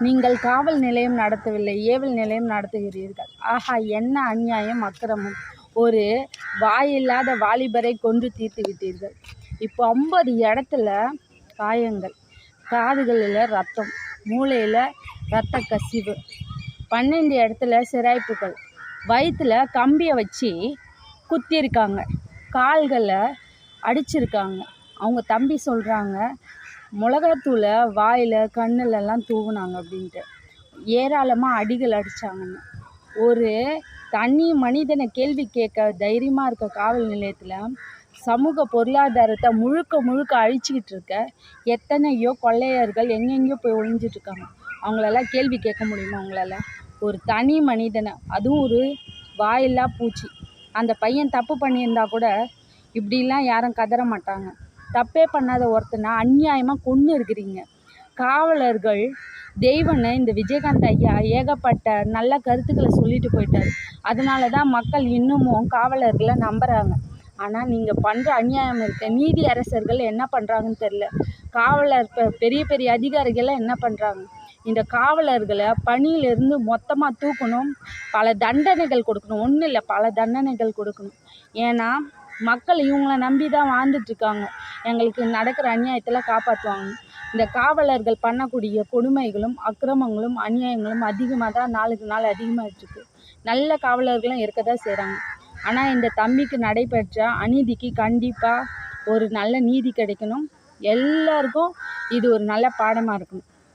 நீங்கள் காவல் நிலையம் நடத்தவில்லை, ஏவல் நிலையம் நடத்துகிறீர்கள். ஆஹா, என்ன அநியாயம், அக்கிரமம்! ஒரு வாயில்லாத வாலிபரை கொன்று தீர்த்து விட்டீர்கள். இப்போ 50 இடத்துல காயங்கள், காதுகளில் ரத்தம், மூளையில் இரத்த கசிவு, 12 இடத்துல சிராய்ப்புகள், வயிற்றில் கம்பியை வச்சு குத்திருக்காங்க, கால்களை அடிச்சிருக்காங்க. அவங்க தம்பி சொல்கிறாங்க, மிளகாத்தூளை வாயில் கண்ணுலெல்லாம் தூவுனாங்க அப்படின்ட்டு. ஏராளமாக அடிகள் அடித்தாங்கன்னு. ஒரு தனி மனிதனை கேள்வி கேட்க தைரியமாக இருக்க காவல் நிலையத்தில் சமூக பொருளாதாரத்தை முழுக்க அழிச்சிக்கிட்டு இருக்க எத்தனையோ கொள்ளையர்கள் எங்கெங்கேயோ போய் ஒழிஞ்சிட்ருக்காங்க. அவங்களெல்லாம் கேள்வி கேட்க முடியுமா உங்களால்? ஒரு தனி மனிதனை, அதுவும் ஒரு வாயில்லா பூச்சி. அந்த பையன் தப்பு பண்ணியிருந்தா கூட இப்படிலாம் யாரும் கதற மாட்டாங்க. தப்பே பண்ணாத ஒருத்தனை அநியாயமாக கொன்று இருக்கிறீங்க. காவலர்கள் தெய்வனை இந்த விஜயகாந்த் ஐயா ஏகப்பட்ட நல்ல கருத்துக்களை சொல்லிட்டு போயிட்டார். அதனால தான் மக்கள் இன்னமும் காவலர்களை நம்புகிறாங்க. ஆனால் நீங்கள் பண்ணுற அநியாயம் இருக்க, நீதி அரசர்கள் என்ன பண்ணுறாங்கன்னு தெரில. காவலர் பெரிய பெரிய அதிகாரிகள்லாம் என்ன பண்ணுறாங்க? இந்த காவலர்களை பணியிலிருந்து மொத்தமாக தூக்கணும், பல தண்டனைகள் கொடுக்கணும். ஒன்றும் இல்லை, பல தண்டனைகள் கொடுக்கணும். ஏன்னா மக்கள் இவங்கள நம்பி தான் வாழ்ந்துட்டுருக்காங்க. எங்களுக்கு நடக்கிற அநியாயத்தில் காப்பாற்றுவாங்க. இந்த காவலர்கள் பண்ணக்கூடிய கொடுமைகளும் அக்கிரமங்களும் அநியாயங்களும் அதிகமாக தான் நாளுக்கு நாள் அதிகமாகிட்டுருக்கு. நல்ல காவலர்களும் இருக்க தான் செய்கிறாங்க. ஆனால் இந்த தம்பிக்கு நடைபெற்ற அநீதிக்கு கண்டிப்பாக ஒரு நல்ல நீதி கிடைக்கணும். எல்லாருக்கும் இது ஒரு நல்ல பாடமாக இருக்கணும்.